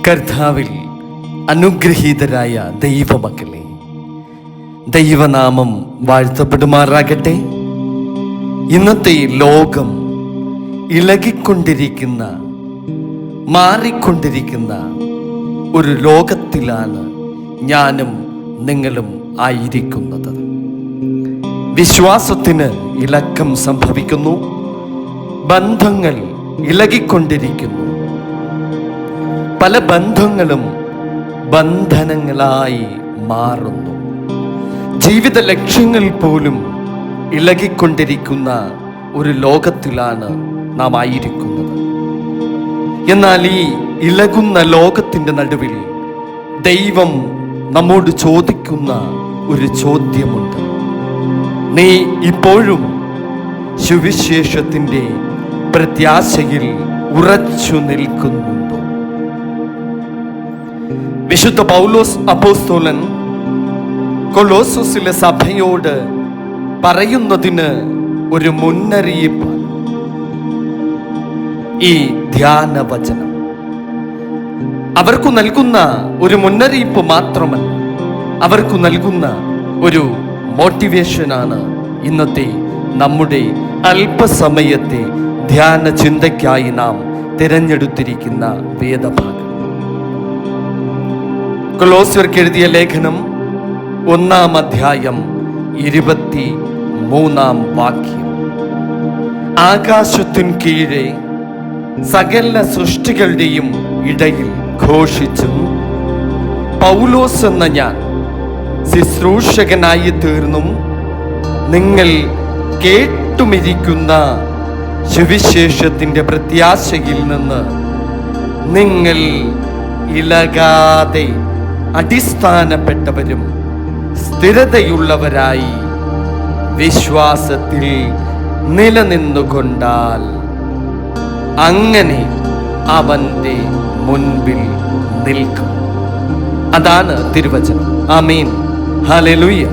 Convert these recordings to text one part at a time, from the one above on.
കർത്താവിൽ അനുഗ്രഹീതരായ ദൈവമക്കളെ, ദൈവനാമം വാഴ്ത്തപ്പെടുമാറാകട്ടെ. ഇന്നത്തെ ലോകം ഇളകിക്കൊണ്ടിരിക്കുന്ന, മാറിക്കൊണ്ടിരിക്കുന്ന ഒരു ലോകത്തിലാണ് ഞാനും നിങ്ങളും ആയിരിക്കുന്നത്. വിശ്വാസത്തിന് ഇളക്കം സംഭവിക്കുന്നു, ബന്ധങ്ങൾ ഇളകിക്കൊണ്ടിരിക്കുന്നു. പല ബന്ധങ്ങളും ബന്ധനങ്ങളായി മാറുന്നു. ജീവിത ലക്ഷ്യങ്ങൾ പോലും ഇളകിക്കൊണ്ടിരിക്കുന്ന ഒരു ലോകത്തിലാണ് നാം ആയിരിക്കുന്നത്. എന്നാൽ ഈ ഇളകുന്ന ലോകത്തിൻ്റെ നടുവിൽ ദൈവം നമ്മോട് ചോദിക്കുന്ന ഒരു ചോദ്യമുണ്ട്. നീ ഇപ്പോഴും സുവിശേഷത്തിൻ്റെ പ്രത്യാശയിൽ ഉറച്ചു നിൽക്കുന്നുണ്ടോ? വിശുദ്ധ പൗലോസ് അപ്പോസ്തലൻ കൊലോസ്സോസിലെ സഭയോട് പറയുന്നതിന് ഒരു മുന്നറിയിപ്പ് ഈ ധ്യാനവചനം. അവർക്കു നൽകുന്ന ഒരു മുന്നറിയിപ്പ് മാത്രമല്ല, അവർക്കു നൽകുന്ന ഒരു മോട്ടിവേഷനാണ് ഇന്നത്തെ നമ്മുടെ അല്പസമയത്തെ ധ്യാന ചിന്തയ്ക്കായി നാം തിരഞ്ഞെടുത്തിരിക്കുന്ന വേദഭാഗം. കൊലോസ്യർക്ക് എഴുതിയ ലേഖനം 1-ാം അധ്യായം 23-ാം വാക്യം. ആകാശത്തിൻ കീഴെ സകല സൃഷ്ടികളുടെയും ഇടയിൽ ഘോഷിച്ചും പൗലോസ് എന്ന ഞാൻ ശുശ്രൂഷകനായി തീർന്നും നിങ്ങൾ കേട്ടുമിരിക്കുന്ന സുവിശേഷത്തിൻ്റെ പ്രത്യാശയിൽ നിന്ന് നിങ്ങൾ ഇളകാതെ അടിസ്ഥാനപ്പെട്ടവരും സ്ഥിരതയുള്ളവരായി വിശ്വാസത്തിൽ നിലനിന്നുകൊണ്ടാൽ അങ്ങനെ അവൻ്റെ മുൻപിൽ നിൽക്കും. അതാണ് തിരുവചനം. ആമേൻ, ഹല്ലേലൂയ.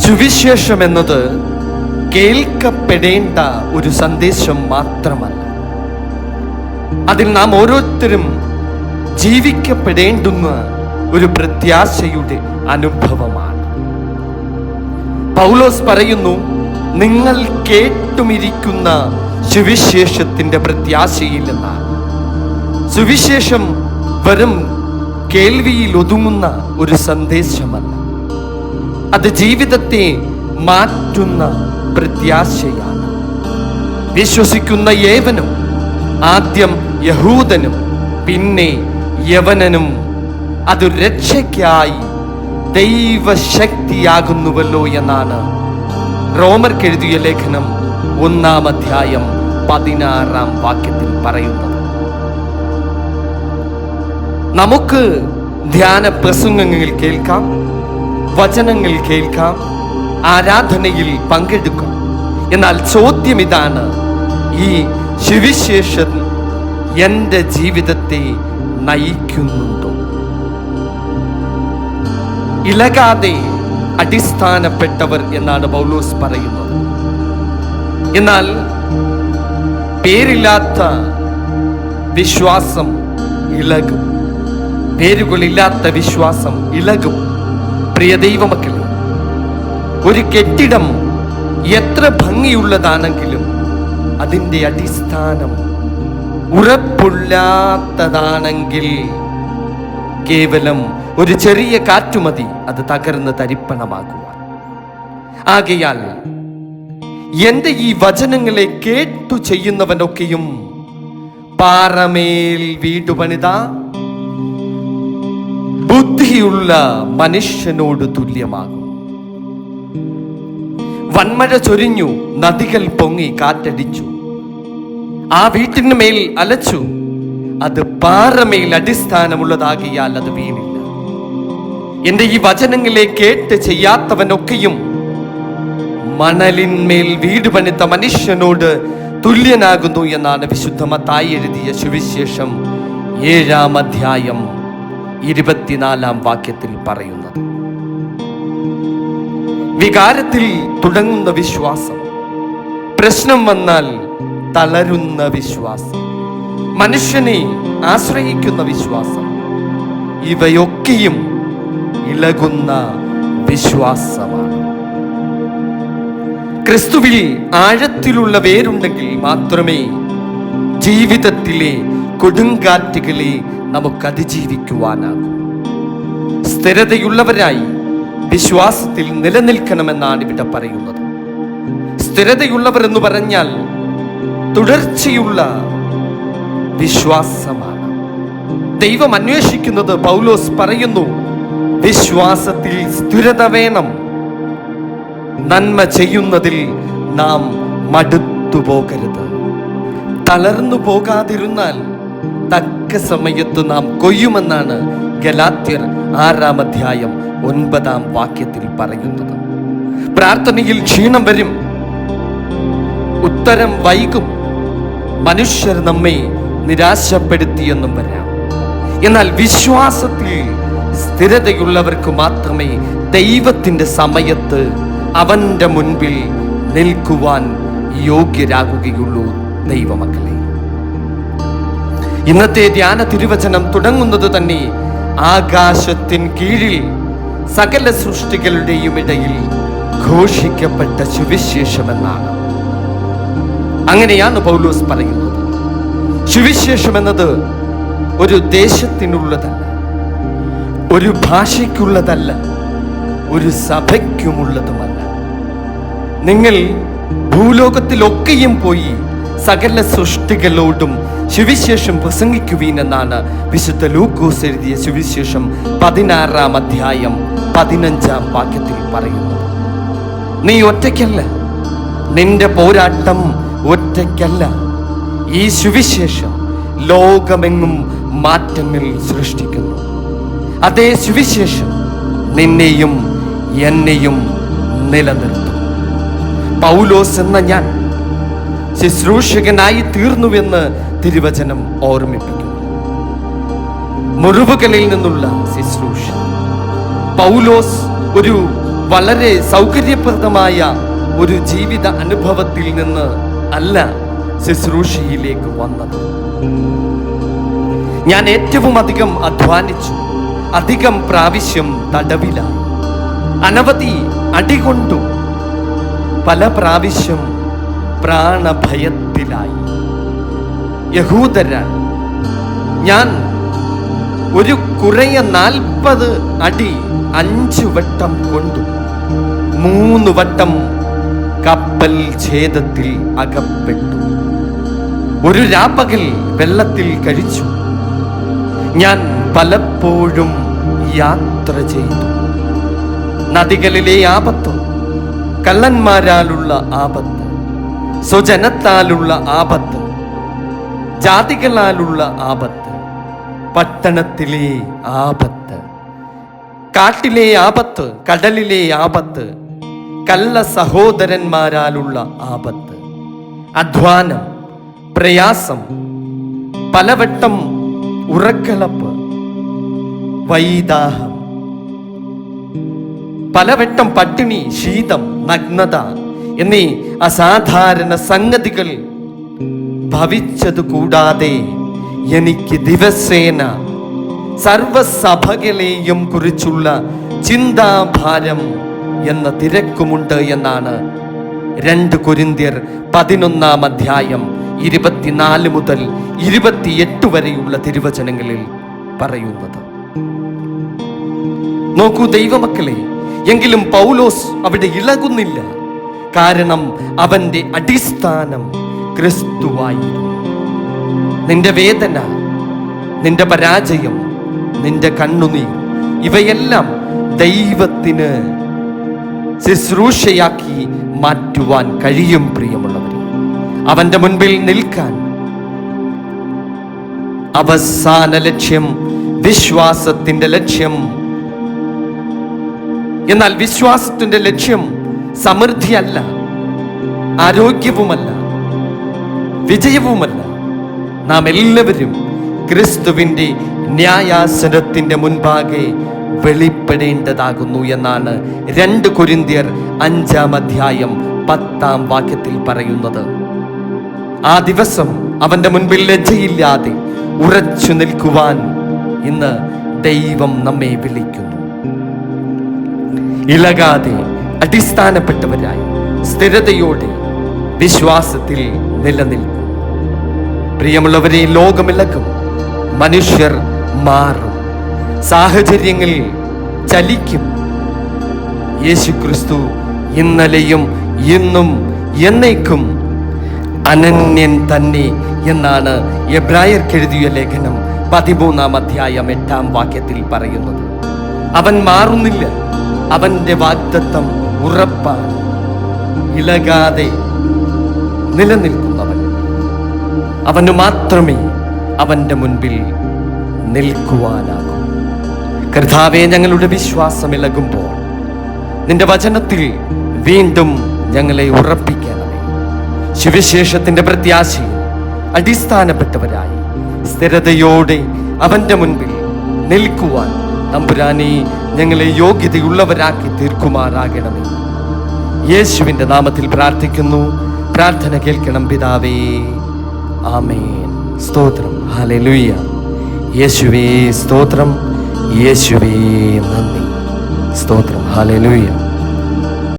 സുവിശേഷം എന്നത് കേൾക്കപ്പെടേണ്ട ഒരു സന്ദേശം മാത്രമല്ല, അതിൽ നാം ഓരോരുത്തരും ജീവിക്കപ്പെടേണ്ടുന്ന ഒരു പ്രത്യാശയുടെ അനുഭവമാണ്. പൗലോസ് പറയുന്നു, നിങ്ങൾ കേട്ടുമിരിക്കുന്ന സുവിശേഷത്തിന്റെ പ്രത്യാശയിൽ നിന്നാണ്. സുവിശേഷം വെറും കേൾവിയിൽ ഒതുങ്ങുന്ന ഒരു സന്ദേശമല്ല, അത് ജീവിതത്തെ മാറ്റുന്ന പ്രത്യാശയാണ്. വിശ്വസിക്കുന്ന ഏവനും, ആദ്യം യഹൂദനും പിന്നെ യവനനും, അത് രക്ഷയ്ക്കായി ദൈവശക്തിയാകുന്നുവല്ലോ എന്നാണ് റോമർക്ക് എഴുതിയ ലേഖനം 1-ാം അധ്യായം 16-ാം വാക്യത്തിൽ പറയുന്നത്. നമുക്ക് ധ്യാന പ്രസംഗങ്ങൾ കേൾക്കാം, വചനങ്ങൾ കേൾക്കാം, ആരാധനയിൽ പങ്കെടുക്കാം. എന്നാൽ ചോദ്യം ഇതാണ്, ഈ സുവിശേഷം എൻ്റെ ജീവിതത്തെ നയിക്കുന്നുണ്ടോ? ഇളകാതെ അടിസ്ഥാനപ്പെട്ടവർ എന്നാണ് പൗലോസ് പറയുന്നത്. എന്നാൽ പേരില്ലാത്ത വിശ്വാസം ഇളകും, പേരുകളില്ലാത്ത വിശ്വാസം ഇളകും. പ്രിയ ദൈവമക്കളെ, ഒരു കെട്ടിടം എത്ര ഭംഗിയുള്ളതാണെങ്കിലും അതിൻ്റെ അടിസ്ഥാനം ഉറപ്പുള്ളതാണെങ്കിൽ കേവലം ഒരു ചെറിയ കാറ്റുമതി അത് തകർന്ന് തരിപ്പണമാകുവാൻ. ആകയാൽ എൻ്റെ ഈ വചനങ്ങളെ കേട്ടു ചെയ്യുന്നവനൊക്കെയും പാറമേൽ വീടു പണിത ബുദ്ധിയുള്ള മനുഷ്യനോട് തുല്യമാകും. വൻമഴ ചൊരിഞ്ഞു, നദികൾ പൊങ്ങി, കാറ്റടിച്ചു, ആ വീട്ടിന് മേൽ അലച്ചു, അത് പാറമേൽ അടിസ്ഥാനമുള്ളതാകിയാൽ അത് വീണില്ല. എന്റെ ഈ വചനങ്ങളെ കേട്ട് ചെയ്യാത്തവനൊക്കെയും മണലിന്മേൽ വീട് പണിത മനുഷ്യനോട് തുല്യനാകുന്നു എന്നാണ് വിശുദ്ധ മത്തായി എഴുതിയ സുവിശേഷം 7-ാം അധ്യായം 24-ാം വാക്യത്തിൽ പറയുന്നത്. വികാരത്തിൽ തുടങ്ങുന്ന വിശ്വാസം, പ്രശ്നം വന്നാൽ തളരുന്ന വിശ്വാസം, മനുഷ്യനെ ആശ്രയിക്കുന്ന വിശ്വാസം, ഇവയൊക്കെയും ഇളകുന്ന വിശ്വാസമാണ്. ക്രിസ്തുവിൽ ആഴത്തിലുള്ള വേരുണ്ടെങ്കിൽ മാത്രമേ ജീവിതത്തിലെ കൊടുങ്കാറ്റുകളെ നമുക്ക് അതിജീവിക്കുവാനാകൂ. സ്ഥിരതയുള്ളവരായി വിശ്വാസത്തിൽ നിലനിൽക്കണമെന്നാണ് ഇവിടെ പറയുന്നത്. സ്ഥിരതയുള്ളവർ എന്ന് പറഞ്ഞാൽ തുടർച്ചയുള്ള വിശ്വാസമാണ്. ദൈവം അന്വേഷിക്കുന്നത്, പൗലോസ് പറയുന്നു, വിശ്വാസത്തിൽ സ്ഥിരത വേണം. നന്മ ചെയ്യുന്നതിൽ നാം മടുത്തു പോകരുത്. തളർന്നു പോകാതിരുന്നാൽ തക്ക സമയത്ത് നാം കൊയ്യുമെന്നാണ് ഗലാത്യർ 6-ാം അധ്യായം 9-ാം വാക്യത്തിൽ പറയുന്നത്. പ്രാർത്ഥനയിൽ ക്ഷീണം വരും, ഉത്തരം വൈകും, മനുഷ്യർ നമ്മെ നിരാശപ്പെടുത്തിയെന്നും വരാം. എന്നാൽ വിശ്വാസത്തിൽ സ്ഥിരതയുള്ളവർക്ക് മാത്രമേ ദൈവത്തിൻ്റെ സമയത്ത് അവൻ്റെ മുൻപിൽ നിൽക്കുവാൻ യോഗ്യരാകുകയുള്ളൂ. ദൈവമക്കളെ, ഇന്നത്തെ ധ്യാന തിരുവചനം തുടങ്ങുന്നത് തന്നെ ആകാശത്തിൻ കീഴിൽ സകല സൃഷ്ടികളുടെയും ഇടയിൽ ഘോഷിക്കപ്പെട്ട സുവിശേഷമെന്നാണ്. അങ്ങനെയാണ് പൗലോസ് പറയുന്നത്. സുവിശേഷം എന്നത് ഒരു ദേശത്തിനുള്ളതല്ല, ഒരു ഭാഷയ്ക്കുള്ളതല്ല, ഒരു സഭയ്ക്കുമുള്ളതുമല്ല. നിങ്ങൾ ഭൂലോകത്തിലൊക്കെയും പോയി സകല സൃഷ്ടികളോടും സുവിശേഷം പ്രസംഗിക്കുവീൻ എന്നാണ് വിശുദ്ധ ലൂക്കോസ് എഴുതിയ സുവിശേഷം 16-ാം അധ്യായം 15-ാം വാക്യത്തിൽ പറയുന്നത്. നീ ഒറ്റയ്ക്കല്ല, നിന്റെ പോരാട്ടം ഒറ്റയ്ക്കല്ല. ഈ സുവിശേഷം ലോകമെങ്ങും മാറ്റങ്ങൾ സൃഷ്ടിക്കുന്നു. അതേ സുവിശേഷം നിന്നെയും എന്നെയും നിലനിർത്തും. പൗലോസ് എന്ന ഞാൻ ശുശ്രൂഷകനായി തീർന്നുവെന്ന് തിരുവചനം ഓർമ്മിപ്പിക്കുന്നു. മുറിവുകളിൽ നിന്നുള്ള ശുശ്രൂഷ. പൗലോസ് ഒരു വളരെ സൗകര്യപ്രദമായ ഒരു ജീവിത അനുഭവത്തിൽ നിന്ന് അല്ല ശുശ്രൂഷയിലേക്ക് വന്നത്. ഞാൻ ഏറ്റവും അധികം അധ്വാനിച്ചു, അധികം പ്രാവശ്യം തടവിലായി, അനവധി അടികൊണ്ടു, പല പ്രാവശ്യം പ്രാണഭയത്തിലായി. യഹൂദരാൻ ഞാൻ ഒരു കുറയ 40 അടി 5 വട്ടം കൊണ്ടു, 3 വട്ടം കപ്പൽ ഛേദത്തിൽ അകപ്പെട്ടു, ഒരു രാപ്പകൽ വെള്ളത്തിൽ കഴിച്ചു. ഞാൻ പലപ്പോഴും യാത്ര ചെയ്തു. നദികളിലെ ആപത്ത്, കള്ളന്മാരാലുള്ള ആപത്ത്, സ്വജനത്താലുള്ള ആപത്ത്, ജാതികളാലുള്ള ആപത്ത്, പട്ടണത്തിലെ ആപത്ത്, കാട്ടിലെ ആപത്ത്, കടലിലെ ആപത്ത്, കള്ള സഹോദരന്മാരാലുള്ള ആപത്ത്, അധ്വാനം, പ്രയാസം, പലവട്ടം ഉറക്കളപ്പ്, വൈദാഹം, പലവട്ടം പട്ടിണി, ശീതം, നഗ്നത എന്നീ അസാധാരണ സംഗതികൾ ഭവിച്ചത് കൂടാതെ എനിക്ക് ദിവസേന സർവസഭകളെയും കുറിച്ചുള്ള ചിന്താഭാരം എന്ന തിരക്കുമുണ്ട് എന്നാണ് 2 കൊരിന്ത്യർ 11-ാം അധ്യായം 24 മുതൽ 28 വരെയുള്ള തിരുവചനങ്ങളിൽ പറയുന്നത്. നോക്കൂ ദൈവമക്കളെ, എങ്കിലും പൗലോസ് അവിടെ ഇളകുന്നില്ല. കാരണം അവന്റെ അടിസ്ഥാനം ക്രിസ്തുവായിരുന്നു. നിന്റെ വേദന, നിന്റെ പരാജയം, നിന്റെ കണ്ണുനീർ, ഇവയെല്ലാം ദൈവത്തിന് ശുശ്രൂഷയാക്കി മാറ്റുവാൻ കഴിയും. പ്രിയമുള്ളവരെ, അവന്റെ മുൻപിൽ നിൽക്കാൻ അവസാന ലക്ഷ്യം വിശ്വാസത്തിന്റെ ലക്ഷ്യം. എന്നാൽ വിശ്വാസത്തിന്റെ ലക്ഷ്യം സമൃദ്ധിയല്ല, ആരോഗ്യവുമല്ല, വിജയവുമല്ല. നാം എല്ലാവരും ക്രിസ്തുവിന്റെ ന്യായാസനത്തിന്റെ മുൻപാകെ വെളിപ്പെടേണ്ടതാകുന്നു എന്നാണ് 2 കൊരിന്ത്യർ 5-ാം അധ്യായം 10-ാം വാക്യത്തിൽ പറയുന്നത്. ആ ദിവസം അവന്റെ മുൻപിൽ ലജ്ജയില്ലാതെ ഉറച്ചു നിൽക്കുവാൻ ഇന്ന് ദൈവം നമ്മെ വിളിക്കുന്നു. ഇളകാതെ അടിസ്ഥാനപ്പെട്ടവരായി സ്ഥിരതയോടെ വിശ്വാസത്തിൽ നിലനിൽക്കും. പ്രിയമുള്ളവരെ, ലോകമിളകും, മനുഷ്യർ മാറും, സാഹചര്യങ്ങൾ ചലിക്കും. യേശുക്രിസ്തു ഇന്നലെയും ഇന്നും എന്നേക്കും അനന്യൻ തന്നെ എന്നാണ് എബ്രായർക്ക് എഴുതിയ ലേഖനം 13-ാം അധ്യായം 8-ാം വാക്യത്തിൽ പറയുന്നത്. അവൻ മാറുന്നില്ല, അവന്റെ വാഗ്ദത്തം ഉറപ്പാണ്. ഇളകാതെ നിലനിൽക്കുന്നവൻ, അവന് മാത്രമേ അവന്റെ മുൻപിൽ നിൽക്കുവാനാകൂ. കർത്താവേ, ഞങ്ങളുടെ വിശ്വാസം ഇളകുമ്പോൾ നിന്റെ വചനത്തിൽ വീണ്ടും ഞങ്ങളെ ഉറപ്പിക്കണമേ. സുവിശേഷത്തിന്റെ പ്രത്യാശയിൽ അടിസ്ഥാനപ്പെട്ടവരായി സ്ഥിരതയോടെ അവന്റെ മുൻപിൽ നിൽക്കുവാൻ തമ്പുരാനെ ഞങ്ങളെ യോഗ്യതയുള്ളവരാക്കി തീർക്കുമാറാകണമേ. യേശുവിന്റെ നാമത്തിൽ പ്രാർത്ഥിക്കുന്നു. പ്രാർത്ഥന കേൾക്കണം പിതാവേ. ആമേൻ. സ്തോത്രം. ഹല്ലേലൂയ. യേശുവേ സ്തോത്രം, യേശുവേ നന്ദി. സ്തോത്രം. ഹല്ലേലൂയ.